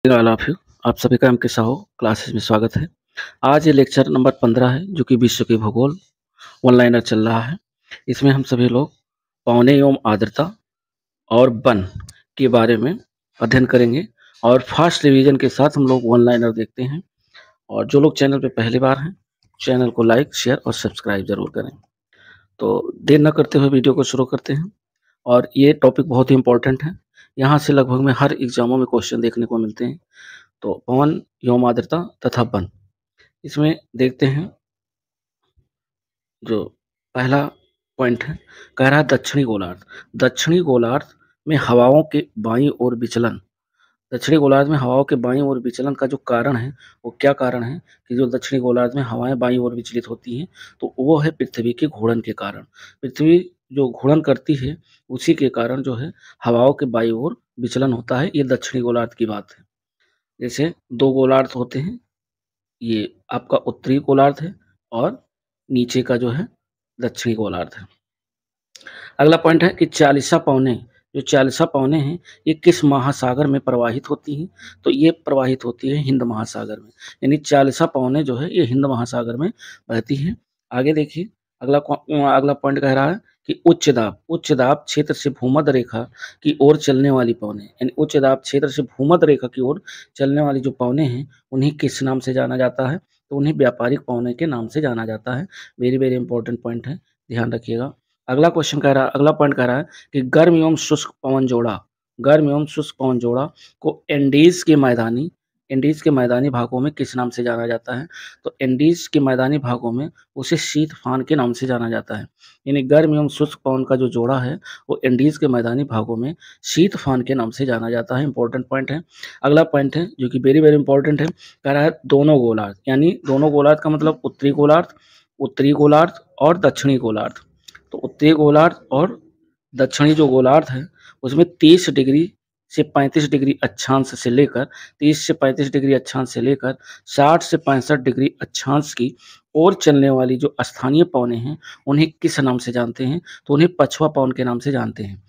All of you, आप सभी का एम के साहू क्लासेस में स्वागत है। आज ये लेक्चर नंबर 15 है जो कि विश्व के भूगोल ऑनलाइनर चल रहा है। इसमें हम सभी लोग पौने एवं आर्द्रता और वन के बारे में अध्ययन करेंगे और फास्ट रिवीजन के साथ हम लोग ऑनलाइनर देखते हैं। और जो लोग चैनल पे पहली बार हैं, चैनल को लाइक, शेयर और सब्सक्राइब जरूर करें। तो देर न करते हुए वीडियो को शुरू करते हैं। और ये टॉपिक बहुत ही इंपॉर्टेंट है, यहाँ से लगभग में हर एग्जामों में क्वेश्चन देखने को मिलते हैं। तो पवन एवं आर्द्रता तथा वन, इसमें देखते हैं। जो पहला पॉइंट है, कह रहा है दक्षिणी गोलार्ध। दक्षिणी गोलार्ध में हवाओं के बाईं ओर विचलन, दक्षिणी गोलार्ध में हवाओं के बाईं ओर विचलन का जो कारण है वो क्या कारण है कि जो दक्षिणी गोलार्ध में हवाएं बाईं ओर विचलित होती हैं तो वो है पृथ्वी के घूर्णन के कारण। पृथ्वी जो घूर्णन करती है उसी के कारण जो है हवाओं के बाईं ओर विचलन होता है। ये दक्षिणी गोलार्ध की बात है। जैसे दो गोलार्ध होते हैं, ये आपका उत्तरी गोलार्ध है और नीचे का जो है दक्षिणी गोलार्ध है। अगला पॉइंट है कि चालीसा पौने, जो चालीसा पौने हैं ये किस महासागर में प्रवाहित होती हैं? तो ये प्रवाहित होती है हिंद महासागर में, यानी चालीसा पौने जो है ये हिंद महासागर में बहती है। आगे देखिए, अगला पॉइंट कह रहा है कि उच्च दाब क्षेत्र से भूमध्य रेखा की ओर चलने वाली पौने, यानी उच्च दाब क्षेत्र से भूमध्य रेखा की ओर चलने वाली जो पौने हैं उन्हें किस नाम से जाना जाता है? तो उन्हें व्यापारिक पौने के नाम से जाना जाता है। वेरी वेरी इंपॉर्टेंट पॉइंट है, ध्यान रखिएगा। अगला पॉइंट कह रहा है कि गर्म एवं शुष्क पवन जोड़ा को एंडीज के मैदानी भागों में किस नाम से जाना जाता है? तो एंडीज के मैदानी भागों में उसे शीतफान के नाम से जाना जाता है। यानी गर्म एवं शुष्क पवन का जो जोड़ा है वो एंडीज के मैदानी भागों में शीतफान के नाम से जाना जाता है। इंपॉर्टेंट पॉइंट है। अगला पॉइंट है जो कि वेरी वेरी इंपॉर्टेंट है, कह रहा है दोनों गोलार्ध, यानी दोनों गोलार्ध का मतलब उत्तरी गोलार्ध और दक्षिणी गोलार्ध। तो उत्तरी गोलार्ध और दक्षिणी जो गोलार्ध है उसमें 30 डिग्री से 35 डिग्री अक्षांश से लेकर 30 से 35 डिग्री अक्षांश से लेकर 60 से 65 डिग्री अक्षांश की ओर चलने वाली जो स्थानीय पवनें हैं उन्हें किस नाम से जानते हैं? तो उन्हें पछुआ पवन के नाम से जानते हैं।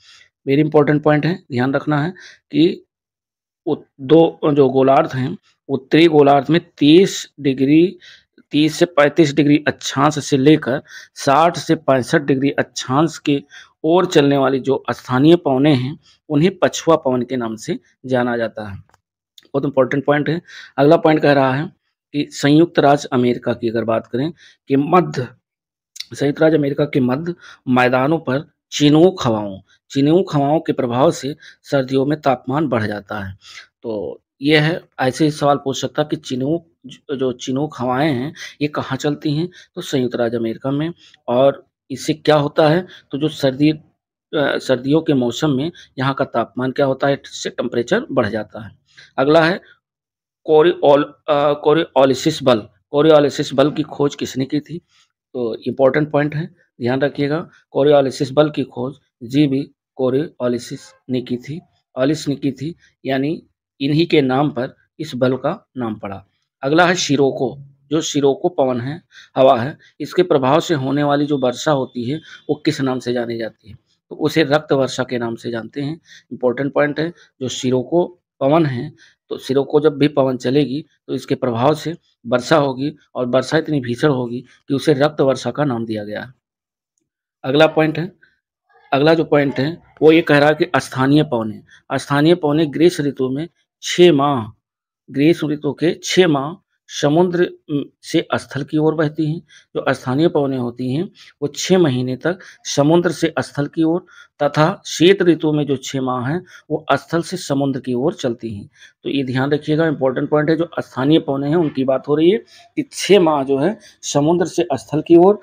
वेरी इंपॉर्टेंट पॉइंट है, ध्यान रखना है कि दो जो गोलार्ध हैं, उत्तरी गोलार्ध में 30 से 35 डिग्री अक्षांश से लेकर 60 से 65 डिग्री अक्षांश के ओर चलने वाली जो स्थानीय पवनें हैं उन्हें पछुआ पवन के नाम से जाना जाता है। बहुत इंपॉर्टेंट पॉइंट है। अगला पॉइंट कह रहा है कि संयुक्त राज्य अमेरिका की अगर बात करें कि संयुक्त राज्य अमेरिका के मध्य मैदानों पर चिनूक हवाओं के प्रभाव से सर्दियों में तापमान बढ़ जाता है। तो ये है, ऐसे ही सवाल पूछ सकता कि चिनूक हवाएं हैं ये कहाँ चलती हैं? तो संयुक्त राज्य अमेरिका में। और इससे क्या होता है? तो जो सर्दियों के मौसम में यहाँ का तापमान क्या होता है? इससे टेम्परेचर बढ़ जाता है। अगला है कोरियोलिसिस बल की खोज किसने की थी? तो इम्पोर्टेंट पॉइंट है, ध्यान रखिएगा। कोरियोलिसिस बल की खोज जीवी कोरियोलिसिस ने की थी, यानी इन्हीं के नाम पर इस बल का नाम पड़ा। अगला है शिरोको, जो शिरोको पवन है, हवा है, इसके प्रभाव से होने वाली जो वर्षा होती है वो किस नाम से जानी जाती है? तो उसे रक्त वर्षा के नाम से जानते हैं। इंपॉर्टेंट पॉइंट है, जो शिरोको पवन है, तो शिरोको जब भी पवन चलेगी तो इसके प्रभाव से वर्षा होगी और वर्षा इतनी भीषण होगी कि उसे रक्त वर्षा का नाम दिया गया है। अगला जो पॉइंट है वो ये कह रहा है कि स्थानीय पौने ग्रीष्म ऋतु में 6 माह, ग्रीष्म ऋतु के 6 माह समुद्र से स्थल की ओर बहती हैं। जो स्थानीय पवनें होती हैं वो 6 महीने तक समुद्र से स्थल की ओर, तथा शीत ऋतु में जो 6 माह हैं वो स्थल से समुद्र की ओर चलती हैं। तो ये ध्यान रखिएगा, इंपॉर्टेंट पॉइंट है। जो स्थानीय पवनें हैं उनकी बात हो रही है कि 6 माह जो है समुद्र से स्थल की ओर,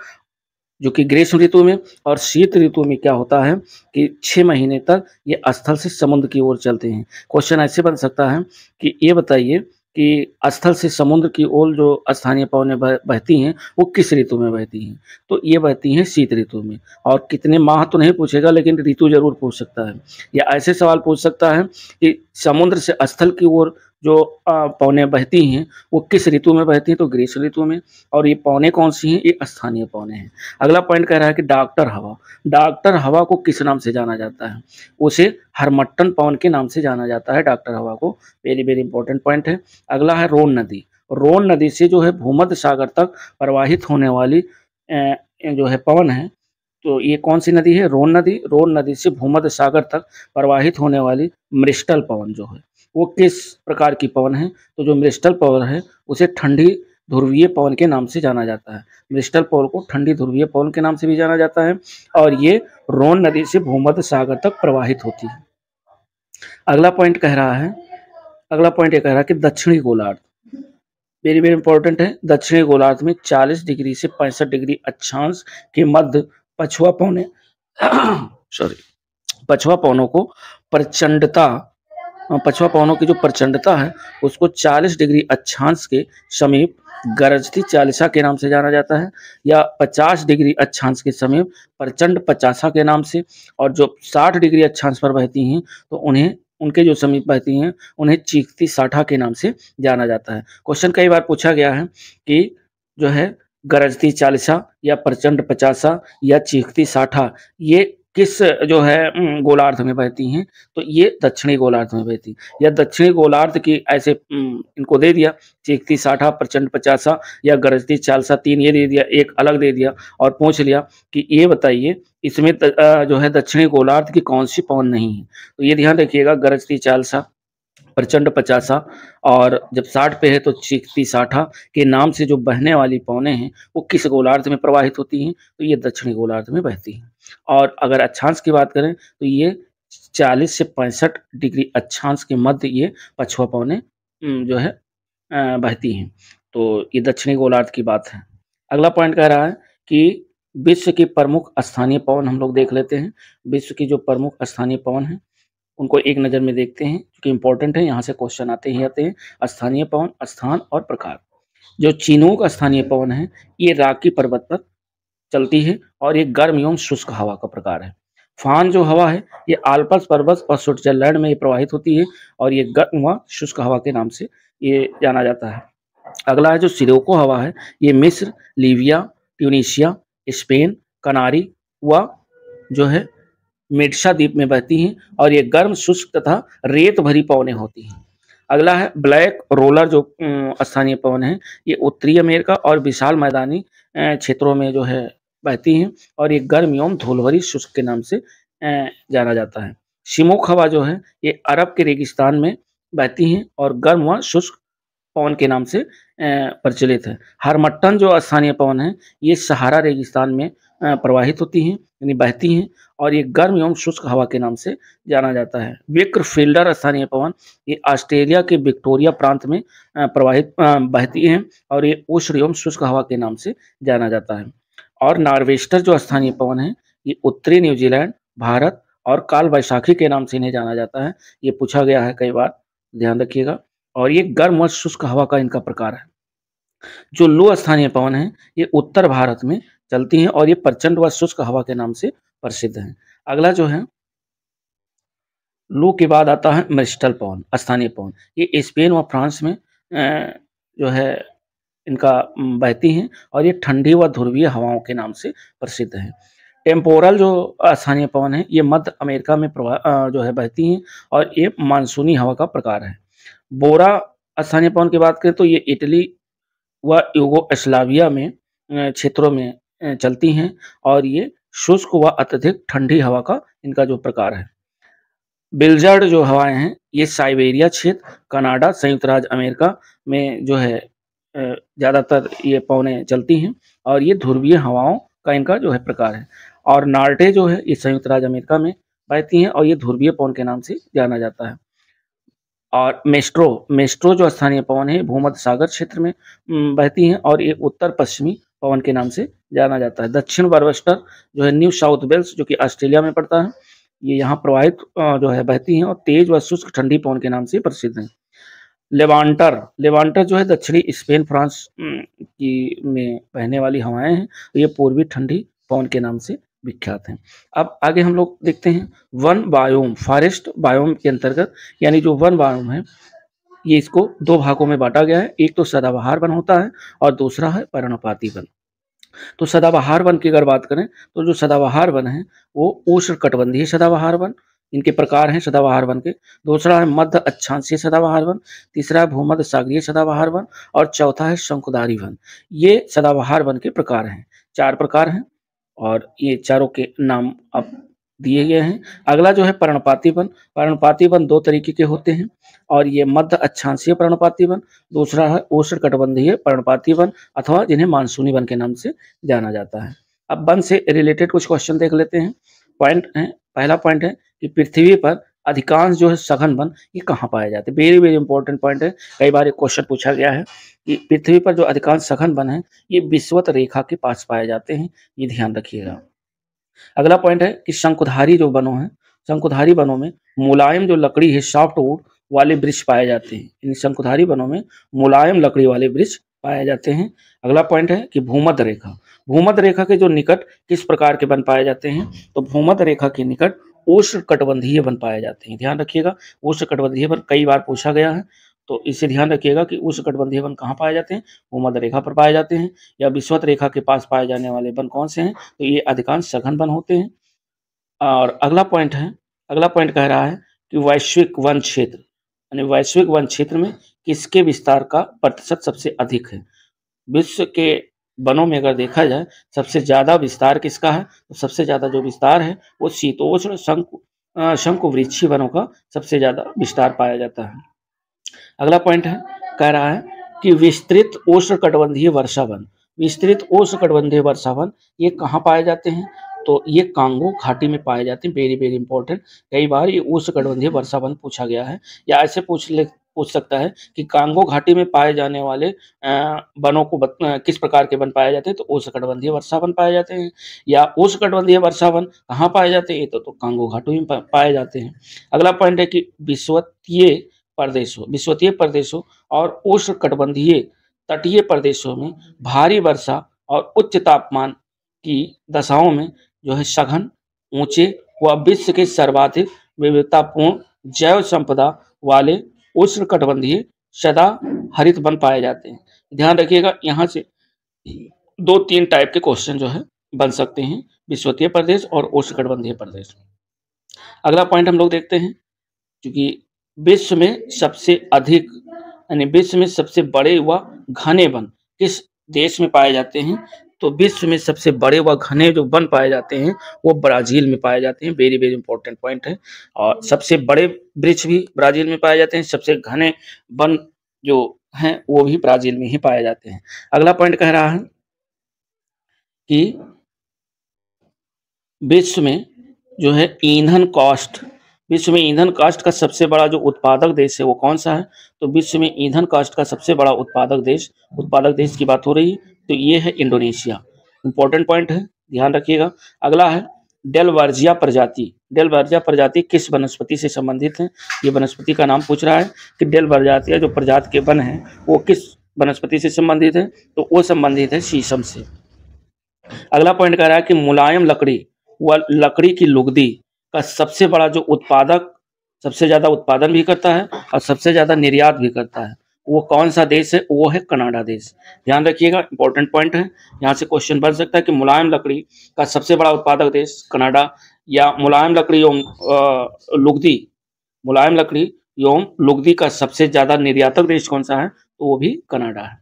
जो कि ग्रीष्म ऋतु में, और शीत ऋतु में क्या होता है कि 6 महीने तक ये स्थल से समुद्र की ओर चलते हैं। क्वेश्चन ऐसे बन सकता है कि ये बताइए कि स्थल से समुद्र की ओर जो स्थानीय पवनें बहती हैं वो किस ऋतु में बहती हैं? तो ये बहती हैं शीत ऋतु में। और कितने माह तो नहीं पूछेगा, लेकिन ऋतु जरूर पूछ सकता है। या ऐसे सवाल पूछ सकता है कि समुद्र से स्थल की ओर जो पवनें बहती हैं वो किस ऋतु में बहती हैं, तो ग्रीष्म ऋतु में। और ये पवनें कौन सी हैं, ये स्थानीय पवनें हैं। अगला पॉइंट कह रहा है कि डॉक्टर हवा, डॉक्टर हवा को किस नाम से जाना जाता है, उसे हरमट्टन पवन के नाम से जाना जाता है डॉक्टर हवा को। वेरी वेरी इंपॉर्टेंट पॉइंट है। अगला है रोन नदी, रोन नदी से जो है भूमध्य सागर तक प्रवाहित होने वाली जो है पवन है, तो ये कौन सी नदी है, रोन नदी। रोन नदी से भूमध्य सागर तक प्रवाहित होने वाली मृष्टल पवन जो है वो किस प्रकार की पवन है, तो जो मृष्टल पवन है उसे ठंडी ध्रुवीय पवन के नाम से जाना जाता है। मृष्टल पवन को ठंडी ध्रुवीय पवन के नाम से भी जाना जाता है और ये रोन नदी से भूमध्य सागर तक प्रवाहित होती है। अगला पॉइंट कह रहा है, अगला पॉइंट ये कह रहा है कि दक्षिणी गोलार्ध, वेरी वेरी इंपॉर्टेंट है। दक्षिणी गोलार्ध में 40 डिग्री से 65 डिग्री अक्षांश के मध्य पछुआ पौने सॉरी पछुआ पवनों को प्रचंडता, पछुआ पवनों की जो प्रचंडता है उसको 40 डिग्री अक्षांश के समीप गरजती चालिसा के नाम से जाना जाता है, या 50 डिग्री अक्षांश के समीप प्रचंड पचासा के नाम से। और जो 60 डिग्री अक्षांश पर बहती हैं तो उन्हें, उनके जो समीप बहती हैं उन्हें चीखती साठा के नाम से जाना जाता है। क्वेश्चन कई बार पूछा गया है कि जो है गरजती चालिसा या प्रचंड पचासा या चीखती साठा ये किस जो है गोलार्ध में बहती हैं, तो ये दक्षिणी गोलार्ध में बहती। या दक्षिणी गोलार्ध की ऐसे इनको दे दिया, चीखती साठा, प्रचंड पचासा या गरजती चालिसा, तीन ये दे दिया, एक अलग दे दिया और पूछ लिया कि ये बताइए इसमें जो है दक्षिणी गोलार्ध की कौन सी पवन नहीं है, तो ये ध्यान रखिएगा, गरजती चालिसा, प्रचंड पचासा और जब 60 पे है तो चीखती साठा के नाम से जो बहने वाली पवनें हैं वो किस गोलार्ध में प्रवाहित होती हैं, तो ये दक्षिणी गोलार्ध में बहती हैं। और अगर अक्षांश की बात करें तो ये 40 से 65 डिग्री अक्षांश के मध्य ये पछुआ पवनें जो है बहती हैं। तो ये दक्षिणी गोलार्ध की बात है। अगला पॉइंट कह रहा है कि विश्व की प्रमुख स्थानीय पवन हम लोग देख लेते हैं। विश्व की जो प्रमुख स्थानीय पवन है उनको एक नज़र में देखते हैं क्योंकि इंपॉर्टेंट है, यहाँ से क्वेश्चन आते ही आते हैं। स्थानीय पवन, स्थान और प्रकार। जो चिनूक स्थानीय पवन है ये राकी पर्वत पर चलती है और ये गर्म एवं शुष्क हवा का प्रकार है। फान जो हवा है ये आल्प्स पर्वत और स्विट्जरलैंड में ये प्रवाहित होती है और ये गर्म व शुष्क हवा के नाम से ये जाना जाता है। अगला है जो सिरोको हवा है, ये मिस्र, लीबिया, ट्यूनीशिया, स्पेन, कनारी व जो है मेडसा द्वीप में बहती हैं और ये गर्म, शुष्क तथा रेत भरी पवनें होती हैं। अगला है ब्लैक रोलर जो स्थानीय पवन है, ये उत्तरी अमेरिका और विशाल मैदानी क्षेत्रों में जो है बहती हैं और ये गर्म एवं धूल भरी शुष्क के नाम से जाना जाता है। शिमोक हवा जो है ये अरब के रेगिस्तान में बहती हैं और गर्म व शुष्क पवन के नाम से प्रचलित है। हरमट्टन जो स्थानीय पवन है ये सहारा रेगिस्तान में प्रवाहित होती हैं यानी बहती हैं और ये गर्म एवं शुष्क हवा के नाम से जाना जाता है। विक्रफील्डर स्थानीय पवन ये ऑस्ट्रेलिया के विक्टोरिया प्रांत में बहती हैं और ये उष्ण एवं शुष्क हवा के नाम से जाना जाता है। और नॉर्वेस्टर जो स्थानीय पवन है ये उत्तरी न्यूजीलैंड, भारत और काल वैशाखी के नाम से इन्हें जाना जाता है। ये पूछा गया है कई बार, ध्यान रखिएगा। और ये गर्म व शुष्क हवा का इनका प्रकार है। जो लू स्थानीय पवन है ये उत्तर भारत में चलती हैं और ये प्रचंड व शुष्क हवा के नाम से प्रसिद्ध हैं। अगला जो है लू के बाद आता है मृष्टल पवन स्थानीय पवन, ये स्पेन व फ्रांस में जो है इनका बहती हैं और ये ठंडी व ध्रुवीय हवाओं के नाम से प्रसिद्ध हैं। टेम्पोरल जो स्थानीय पवन है ये मध्य अमेरिका में जो है बहती हैं और ये मानसूनी हवा का प्रकार है। बोरा स्थानीय पवन की बात करें तो ये इटली व यूगोस्लाविया में क्षेत्रों में चलती हैं और ये शुष्क व अत्यधिक ठंडी हवा का इनका जो प्रकार है। बिलजर्ड जो हवाएं हैं ये साइबेरिया क्षेत्र, कनाडा, संयुक्त राज्य अमेरिका में जो है ज़्यादातर ये पवनें चलती हैं और ये ध्रुवीय हवाओं का इनका जो है प्रकार है। और नार्टे जो है ये संयुक्त राज्य अमेरिका में बहती हैं और ये ध्रुवीय पवन के नाम से जाना जाता है। और मेस्ट्रो जो स्थानीय पवन है भूमध्य सागर क्षेत्र में बहती हैं और ये उत्तर पश्चिमी पवन के नाम से जाना जाता है। दक्षिण वर्वेस्टर जो है न्यू साउथ वेल्स जो कि ऑस्ट्रेलिया में पड़ता है, ये यहाँ प्रवाहित जो है बहती हैं और तेज व शुष्क ठंडी पवन के नाम से प्रसिद्ध हैं। लेवांटर जो है दक्षिणी स्पेन, फ्रांस की में बहने वाली हवाएं हैं, ये पूर्वी ठंडी पवन के नाम से विख्यात हैं। अब आगे हम लोग देखते हैं वन बायोम, फॉरेस्ट बायोम के अंतर्गत यानी जो वन बायोम है ये इसको दो भागों में बांटा गया है, एक तो सदाबहार वन होता है और दूसरा है पर्णपाती वन। तो सदाबहार वन की अगर बात करें तो जो सदाबहार वन है वो उष्णकटिबंधीय सदाबहार वन, इनके प्रकार हैं सदाबहार वन के। दूसरा है मध्य अक्षांशीय सदाबहार वन, तीसरा है भूमध्य सागरीय सदाबहार वन और चौथा है शंकुधारी वन। ये सदाबहार वन के प्रकार हैं, 4 प्रकार हैं और ये चारों के नाम अब दिए गए हैं। अगला जो है पर्णपाती वन, पर्णपाती वन 2 तरीके के होते हैं और ये मध्य अक्षांशीय पर्णपाती वन, दूसरा है उष्णकटिबंधीय पर्णपाती वन अथवा जिन्हें मानसूनी वन के नाम से जाना जाता है। अब वन से रिलेटेड कुछ क्वेश्चन देख लेते हैं। पॉइंट है, पहला पॉइंट है कि पृथ्वी पर अधिकांश जो है सघन वन ये कहाँ पाए जाते हैं। वेरी वेरी इंपॉर्टेंट पॉइंट है, कई बार एक क्वेश्चन पूछा गया है कि पृथ्वी पर जो अधिकांश सघन वन है ये विषुवत रेखा के पास पाए जाते हैं, ये ध्यान रखिएगा। अगला पॉइंट है कि शंकुधारी जो वनों हैं, शंकुधारी वनों में मुलायम जो लकड़ी है सॉफ्टवुड वाले वृक्ष पाए जाते हैं। इन शंकुधारी वनों में मुलायम लकड़ी वाले वृक्ष पाए जाते हैं। अगला पॉइंट है कि भूमध्य रेखा, भूमध्य रेखा के जो निकट किस प्रकार के वन पाए जाते हैं, तो भूमध्य रेखा के निकट उष्णकटिबंधीय वन पाए जाते हैं। ध्यान रखिएगा, उष्णकटिबंधीय वन कई बार पूछा गया है, तो इसे ध्यान रखिएगा कि उष्णकटिबंधीय वन कहाँ पाए जाते हैं, भूमध्य रेखा पर पाए जाते हैं। या विषुवत रेखा के पास पाए जाने वाले वन कौन से हैं, तो ये अधिकांश सघन वन होते हैं। और अगला पॉइंट है, अगला पॉइंट कह रहा है कि वैश्विक वन क्षेत्र, यानी वैश्विक वन क्षेत्र में किसके विस्तार का प्रतिशत सबसे अधिक है। विश्व के वनों में अगर देखा जाए सबसे ज्यादा विस्तार किसका है, तो सबसे ज्यादा जो विस्तार है वो शीतोष्ण शंकुवृक्षी वनों का सबसे ज्यादा विस्तार पाया जाता है। अगला पॉइंट है, कह रहा है कि विस्तृत उष्णकटिबंधीय वर्षा वन, विस्तृत उष्णकटिबंधीय वर्षा वन ये कहाँ पाए जाते हैं, तो ये कांगो घाटी में पाए जाते हैं। वेरी वेरी इंपॉर्टेंट, कई बार ये उष्णकटिबंधीय वर्षा वन पूछा गया है, या ऐसे पूछ सकता है कि कांगो घाटी में पाए जाने वाले वनों को किस प्रकार के वन पाए जाते हैं, तो उष्णकटिबंधीय वर्षा वन पाए जाते हैं। या उष्णकटिबंधीय वर्षा वन कहाँ पाए जाते हैं, तो कांगो घाटी में पाए जाते हैं। अगला पॉइंट है कि विषुवतीय प्रदेशों और उष्णकटिबंधीय तटीय प्रदेशों में भारी वर्षा और उच्च तापमान की दशाओं में जो है सघन, ऊंचे व विश्व के सर्वाधिक विविधतापूर्ण जैव संपदा वाले उष्णकटिबंधीय सदा हरित वन पाए जाते हैं। ध्यान रखिएगा, यहाँ से 2-3 टाइप के क्वेश्चन जो है बन सकते हैं, विषुवतीय प्रदेश और उष्णकटिबंधीय प्रदेश। अगला पॉइंट हम लोग देखते हैं, क्योंकि विश्व में सबसे अधिक यानी विश्व में सबसे बड़े व घने वन किस देश में पाए जाते हैं, तो विश्व में सबसे बड़े व घने जो वन पाए जाते हैं वो ब्राजील में पाए जाते हैं। वेरी वेरी इंपॉर्टेंट पॉइंट है, और सबसे बड़े वृक्ष भी ब्राजील में पाए जाते हैं, सबसे घने वन जो हैं वो भी ब्राजील में ही पाए जाते हैं। अगला पॉइंट कह रहा है कि विश्व में जो है ईंधन कॉस्ट, विश्व में ईंधन कास्ट का सबसे बड़ा जो उत्पादक देश है वो कौन सा है, तो विश्व में ईंधन कास्ट का सबसे बड़ा उत्पादक देश की बात हो रही है, तो ये है इंडोनेशिया। इंपॉर्टेंट पॉइंट है, ध्यान रखिएगा। अगला है डेलवर्जिया प्रजाति, डेलवर्जिया प्रजाति किस वनस्पति से संबंधित है, ये वनस्पति का नाम पूछ रहा है कि डेलवर्जिया जो प्रजाति के वन है वो किस वनस्पति से संबंधित है, तो वो संबंधित है शीशम से। अगला पॉइंट कह रहा है कि मुलायम लकड़ी व लकड़ी की लुगदी का सबसे बड़ा जो उत्पादक, सबसे ज्यादा उत्पादन भी करता है और सबसे ज्यादा निर्यात भी करता है, वो कौन सा देश है, वो है कनाडा देश। ध्यान रखिएगा, इंपॉर्टेंट पॉइंट है, यहाँ से क्वेश्चन बन सकता है कि मुलायम लकड़ी का सबसे बड़ा उत्पादक देश कनाडा, या मुलायम लकड़ी एवं लुगदी, मुलायम लकड़ी एवं लुगदी का सबसे ज्यादा निर्यातक देश कौन सा है, तो वो भी कनाडा है।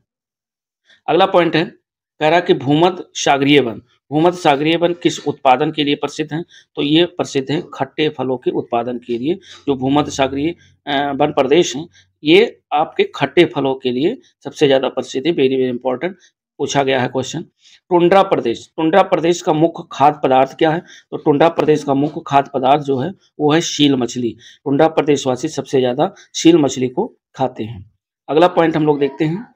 अगला पॉइंट है, कह रहा है कि भूमध्य सागरीय वन, भूमध्य सागरीय वन किस उत्पादन के लिए प्रसिद्ध हैं, तो ये प्रसिद्ध है खट्टे फलों के उत्पादन के लिए। जो भूमध्य सागरीय वन प्रदेश हैं ये आपके खट्टे फलों के लिए सबसे ज्यादा प्रसिद्ध है। वेरी वेरी इंपॉर्टेंट, पूछा गया है क्वेश्चन। टुंड्रा प्रदेश, टुंड्रा प्रदेश का मुख्य खाद्य पदार्थ क्या है, तो टुंड्रा प्रदेश का मुख्य खाद्य पदार्थ जो है वो है शील मछली। टुंड्रा प्रदेशवासी सबसे ज्यादा शील मछली को खाते हैं। अगला पॉइंट हम लोग देखते हैं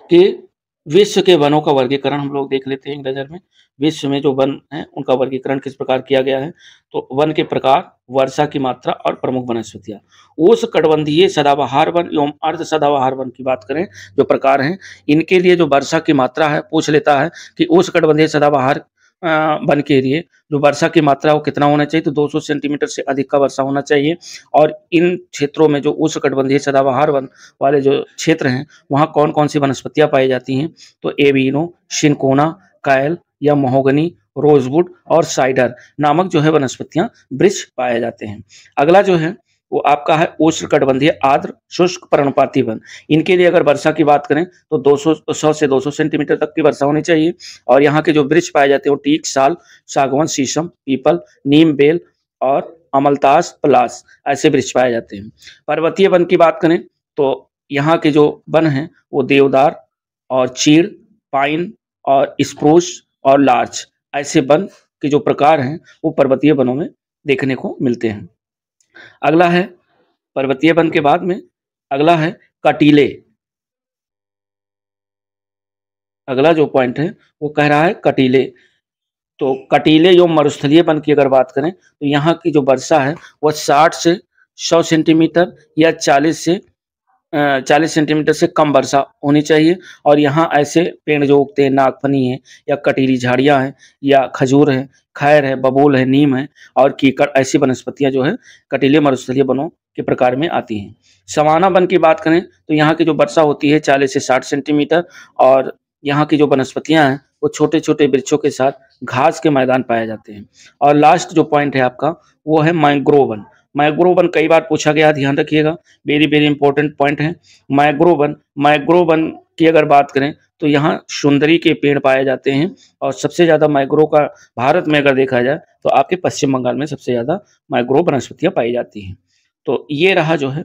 कि विश्व के वनों का वर्गीकरण हम लोग देख लेते हैं एक नजर में। विश्व में जो वन हैं उनका वर्गीकरण किस प्रकार किया गया है, तो वन के प्रकार, वर्षा की मात्रा और प्रमुख वनस्पतियां। उष्णकटिबंधीय सदाबहार वन एवं अर्ध सदाबहार वन की बात करें, जो प्रकार हैं इनके लिए जो वर्षा की मात्रा है, पूछ लेता है कि उष्णकटिबंधीय सदाबहार वन के लिए जो वर्षा की मात्रा वो कितना होना चाहिए, तो 200 सेंटीमीटर से अधिक का वर्षा होना चाहिए। और इन क्षेत्रों में जो उष्णकटिबंधीय सदाबहार वन वाले जो क्षेत्र हैं, वहाँ कौन-कौन सी वनस्पतियाँ पाई जाती हैं, तो एविनो, सिनकोना, कायल या महोगनी, रोजवुड और साइडर नामक जो है वनस्पतियाँ वृक्ष पाए जाते हैं। अगला जो है वो आपका है उष्णकटिबंधीय आर्द्र शुष्क पर्णपाती वन। इनके लिए अगर वर्षा की बात करें तो 100 से 200 सेंटीमीटर तक की वर्षा होनी चाहिए। और यहाँ के जो वृक्ष पाए जाते हैं वो टीक, साल, सागवान, शीशम, पीपल, नीम, बेल और अमलतास, पलास ऐसे वृक्ष पाए जाते हैं। पर्वतीय वन की बात करें तो यहाँ के जो वन हैं वो देवदार और चीड़, पाइन और स्प्रूस और लार्च ऐसे वन के जो प्रकार हैं वो पर्वतीय वनों में देखने को मिलते हैं। अगला है पर्वतीय वन के बाद में अगला है कटीले। अगला जो पॉइंट है वो कह रहा है कटीले। तो कटीले एवं मरुस्थलीय वन की अगर बात करें तो यहाँ की जो वर्षा है वह 60 से 100 सेंटीमीटर या 40 सेंटीमीटर से कम वर्षा होनी चाहिए। और यहाँ ऐसे पेड़ जो उगते हैं, नागफनी है या कटीली झाड़ियाँ हैं या खजूर है, खैर है, बबूल है, नीम है और कीकड़ ऐसी वनस्पतियाँ जो है कटीले मरुस्थलीय वनों के प्रकार में आती हैं। सवाना वन की बात करें तो यहाँ की जो वर्षा होती है 40 से 60 सेंटीमीटर और यहाँ की जो वनस्पतियाँ हैं वो छोटे-छोटे वृक्षों के साथ घास के मैदान पाए जाते हैं। और लास्ट जो पॉइंट है आपका वो है मैंग्रोव वन। मैंग्रोव वन कई बार पूछा गया, ध्यान रखिएगा, वेरी वेरी इंपॉर्टेंट पॉइंट है। मैंग्रोव वन की अगर बात करें तो यहाँ सुंदरी के पेड़ पाए जाते हैं और सबसे ज़्यादा मैंग्रोव का भारत में अगर देखा जाए तो आपके पश्चिम बंगाल में सबसे ज़्यादा मैंग्रोव वनस्पतियाँ पाई जाती हैं। तो ये रहा जो है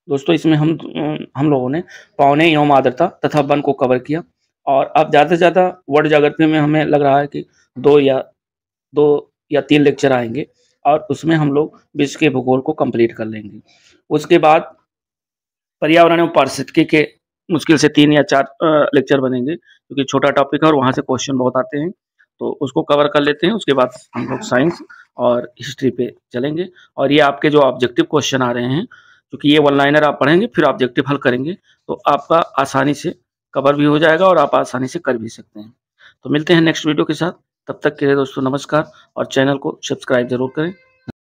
दोस्तों, इसमें हम लोगों ने पौने एवं आर्द्रता तथा वन को कवर किया। और अब ज़्यादा से ज़्यादा वर्ड ज्योग्राफी में हमें लग रहा है कि 2 या 3 लेक्चर आएँगे और उसमें हम लोग विश्व के भूगोल को कंप्लीट कर लेंगे। उसके बाद पर्यावरण एवं पारिस्थितिकी के मुश्किल से 3 या 4 लेक्चर बनेंगे क्योंकि छोटा टॉपिक है और वहाँ से क्वेश्चन बहुत आते हैं, तो उसको कवर कर लेते हैं। उसके बाद हम लोग साइंस और हिस्ट्री पे चलेंगे। और ये आपके जो ऑब्जेक्टिव क्वेश्चन आ रहे हैं, क्योंकि ये वन लाइनर आप पढ़ेंगे फिर ऑब्जेक्टिव हल करेंगे तो आपका आसानी से कवर भी हो जाएगा और आप आसानी से कर भी सकते हैं। तो मिलते हैं नेक्स्ट वीडियो के साथ, तब तक के लिए दोस्तों नमस्कार और चैनल को सब्सक्राइब जरूर करें।